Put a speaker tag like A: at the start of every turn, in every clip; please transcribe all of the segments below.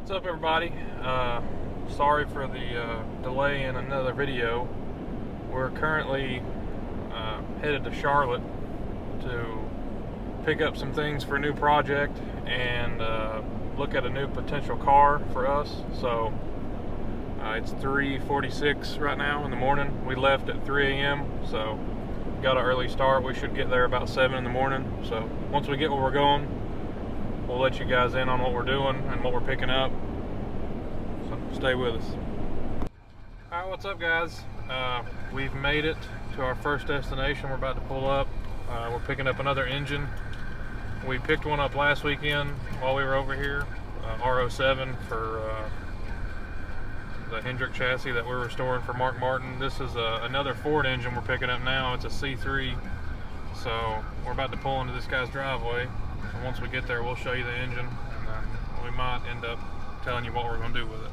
A: What's up, everybody? Sorry for the delay in another video. We're currently headed to Charlotte to pick up some things for a new project and look at a new potential car for us. So it's 3:46 right now in the morning. We left at 3 a.m. so got an early start. We should get there about 7 in the morning. So once we get where we're going, we'll let you guys in on what we're doing and what we're picking up. So stay with us. Alright, what's up, guys? We've made it to our first destination. We're about to pull up. We're picking up another engine. We picked one up last weekend while we were over here, R07 for the Hendrick chassis that we're restoring for Mark Martin. This is another Ford engine we're picking up now. It's a C3. So we're about to pull into this guy's driveway. And once we get there, we'll show you the engine, and then we might end up telling you what we're going to do with it.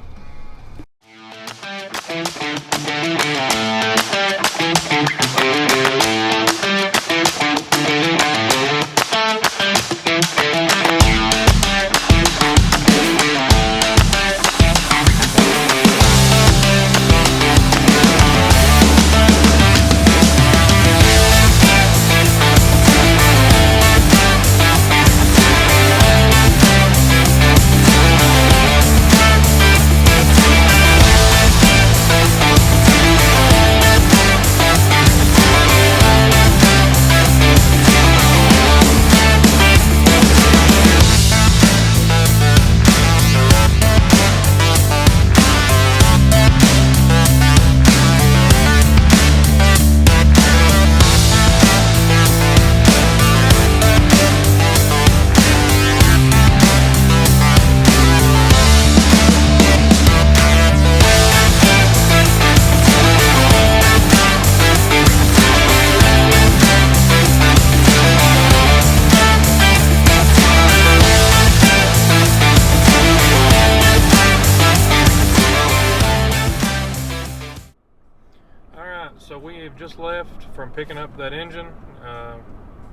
A: So we have just left from picking up that engine.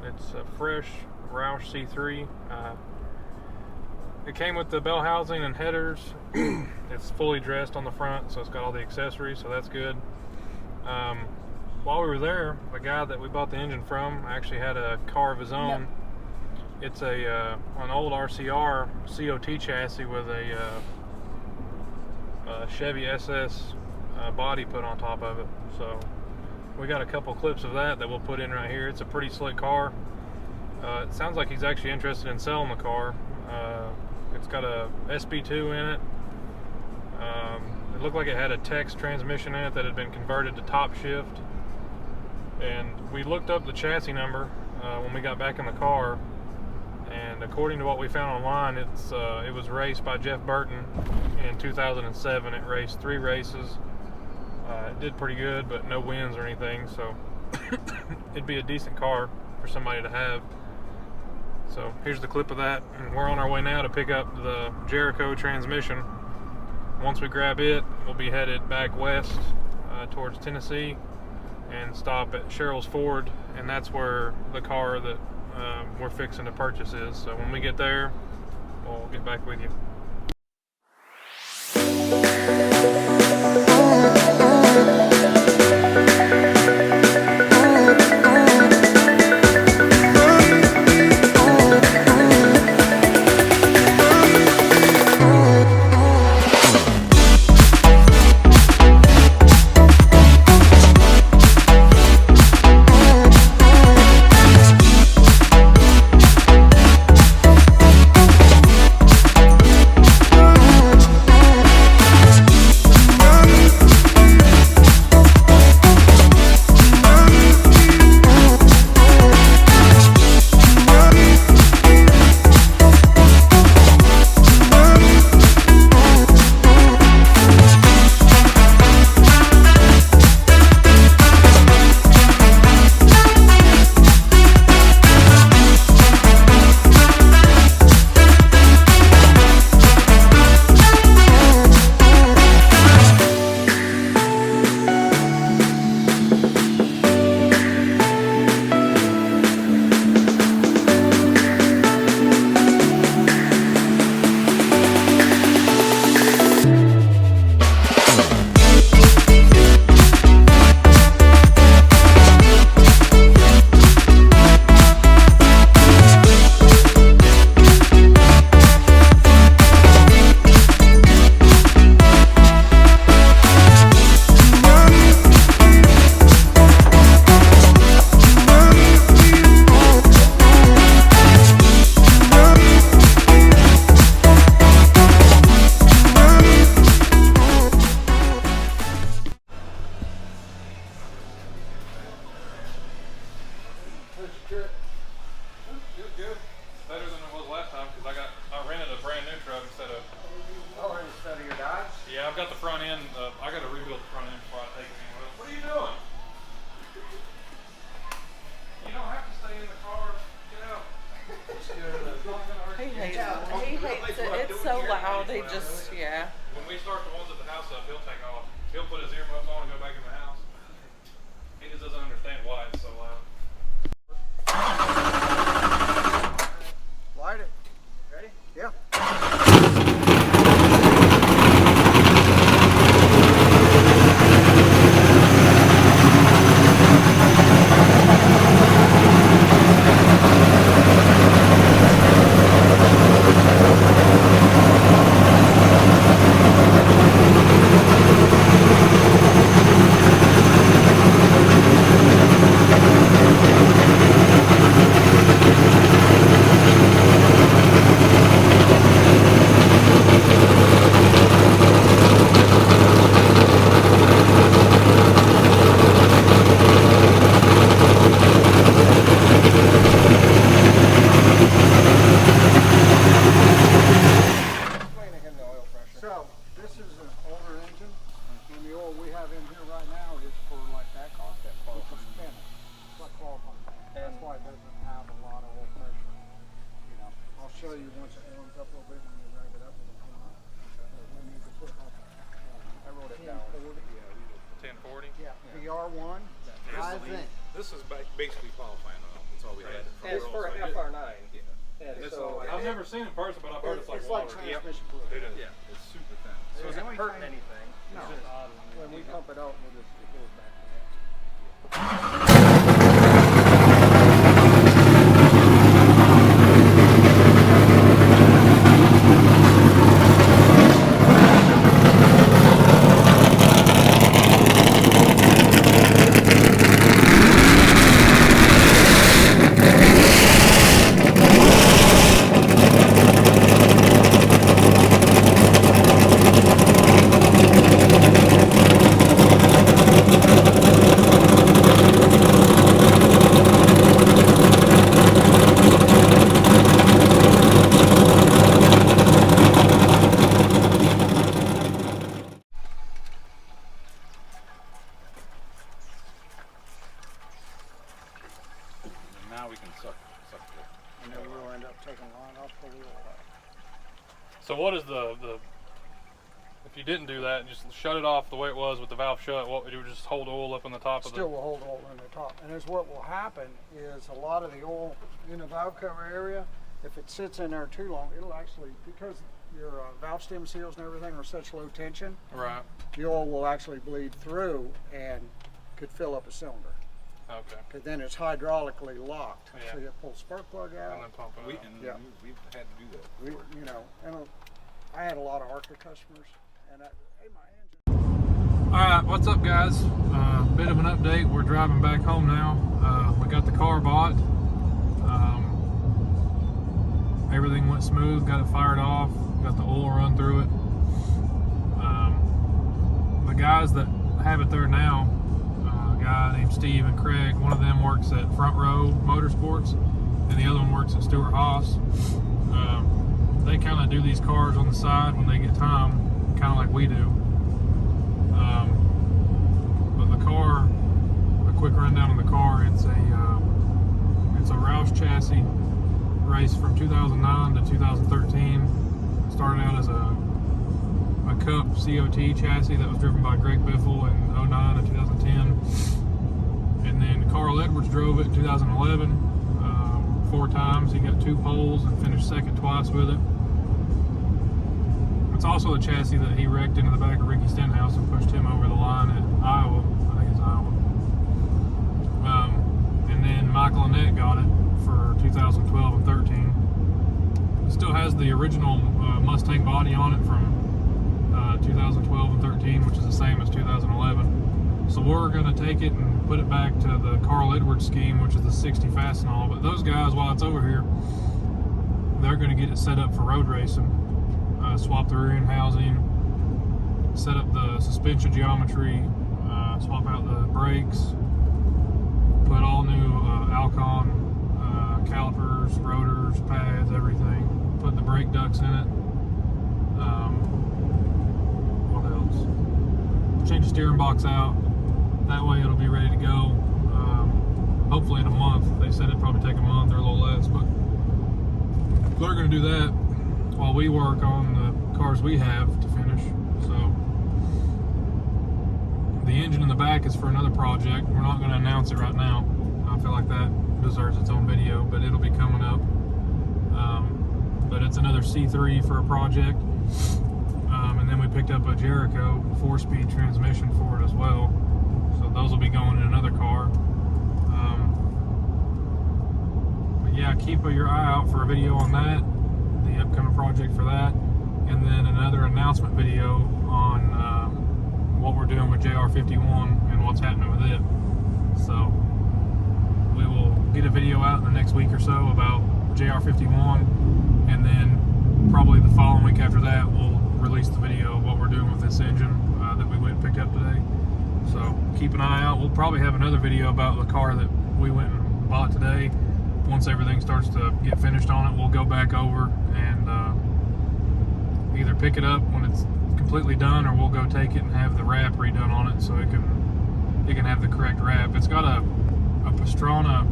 A: It's a fresh Roush C3. It came with the bell housing and headers. It's fully dressed on the front, so it's got all the accessories, so that's good. While we were there, the guy that we bought the engine from actually had a car of his own. It's an old RCR COT chassis with a Chevy SS body put on top of it. So we got a couple clips of that we'll put in right here. It's a pretty slick car. It sounds like he's actually interested in selling the car. It's got a SP2 in it. It looked like it had a Tex transmission in it that had been converted to top shift. And we looked up the chassis number when we got back in the car, and according to what we found online, it was raced by Jeff Burton in 2007. It raced 3 races. It did pretty good, but no wins or anything, so it'd be a decent car for somebody to have. So here's the clip of that, and we're on our way now to pick up the Jericho transmission. Once we grab it, we'll be headed back west towards Tennessee and stop at Sherrill's Ford, and that's where the car that we're fixing to purchase is. So when we get there, we'll get back with you. got the front end. I got to rebuild the front end before I take it anywhere. What are you doing? You don't have to stay in the car. Get out.
B: He hates it. It's so loud. He just, yeah.
A: When we start the ones at the house up, he'll take off. He'll put his earmuffs on and go back in the house. He just doesn't understand why it's so loud.
C: Light it. Ready? Yeah. So, this is an older engine, and the oil we have in here right now is for like that car, which is spinning. It's like qualifying. That's why it doesn't have a lot of oil pressure. You know, I'll show you once it warms up a little bit when you ramp it up.
D: I wrote it down.
A: 1040.
C: Yeah, VR1. I think.
D: This is basically qualifying oil. That's all we had.
E: It's for a FR9.
D: Yeah.
E: And
D: It's
E: so
D: all-
A: I've never seen it in person, but I've heard it's like
C: It's like
A: water.
C: transmission fluid.
D: It is. Yeah. It's super thin.
E: So is it hurting anything?
C: No.
E: It's just-
C: When we pump it out, we'll just, it goes back to that.
D: And now we can suck the.
C: And then we'll end up taking line off the wheel.
A: So what is the if you didn't do that and just shut it off the way it was with the valve shut, what would you just hold oil up on the top of
C: Still will hold oil in the top. And as what will happen is a lot of the oil in the valve cover area, if it sits in there too long, it'll actually, because your valve stem seals and everything are such low tension,
A: the right?
C: the oil will actually bleed through and could fill up a cylinder.
A: Okay.
C: Because then it's hydraulically locked.
A: Yeah.
C: So you pull the spark plug
A: And
C: out.
A: then pump it up.
C: Yeah.
D: We've had to do that.
C: We, you know, and I had a lot of ARCA customers, and hey, my engine.
A: All right, what's up, guys? Bit of an update. We're driving back home now. We got the car bought. Everything went smooth. Got it fired off. Got the oil run through it. The guys that have it there now, a guy named Steve and Craig. One of them works at Front Row Motorsports, and the other one works at Stewart Haas. They kind of do these cars on the side when they get time, kind of like we do. But the car, a quick rundown of the car, it's a Roush chassis, raced from 2009 to 2013. Started out as a Cup COT chassis that was driven by Greg Biffle in 09 and 2010. And then Carl Edwards drove it in 2011, 4 times. He got 2 poles and finished second twice with it. It's also a chassis that he wrecked into the back of Ricky Stenhouse and pushed him over the line at Iowa. I think it's Iowa. And then Michael Annette got it for 2012 and 13. It still has the original Mustang body on it from 2012 and 13, which is the same as 2011. So we're going to take it and put it back to the Carl Edwards scheme, which is the 60 Fastenal. But those guys, while it's over here, they're going to get it set up for road racing. Swap the rear end housing, set up the suspension geometry, swap out the brakes, put all new Alcon calipers, rotors, pads, everything. Put the brake ducts in it. What else? change the steering box out. That way it'll be ready to go. Hopefully in a month. They said it'd probably take a month or a little less, but they're going to do that while we work on the cars we have to finish. So the engine in the back is for another project. We're not going to announce it right now. I feel like that deserves its own video, but it'll be coming up. But it's another C3 for a project. And then we picked up a Jericho 4-speed transmission for it as well. So those will be going in another car. But yeah, keep your eye out for a video on that, the upcoming project for that, and then another announcement video on what we're doing with JR51 and what's happening with it. So we will get a video out in the next week or so about JR51, and then probably the following week after that we'll release the video of what we're doing with this engine that we went and picked up today. So keep an eye out. We'll probably have another video about the car that we went and bought today. Once everything starts to get finished on it, we'll go back over and either pick it up when it's completely done, or we'll go take it and have the wrap redone on it so it can have the correct wrap. It's got a Pastrana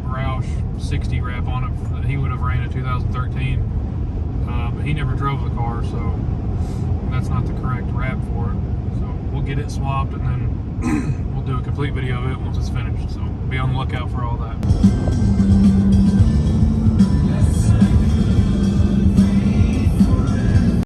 A: Roush 60 wrap on it that he would have ran in 2013, but he never drove the car, so that's not the correct wrap for it. So we'll get it swapped, and then we'll do a complete video of it once it's finished. So be on the lookout for all that.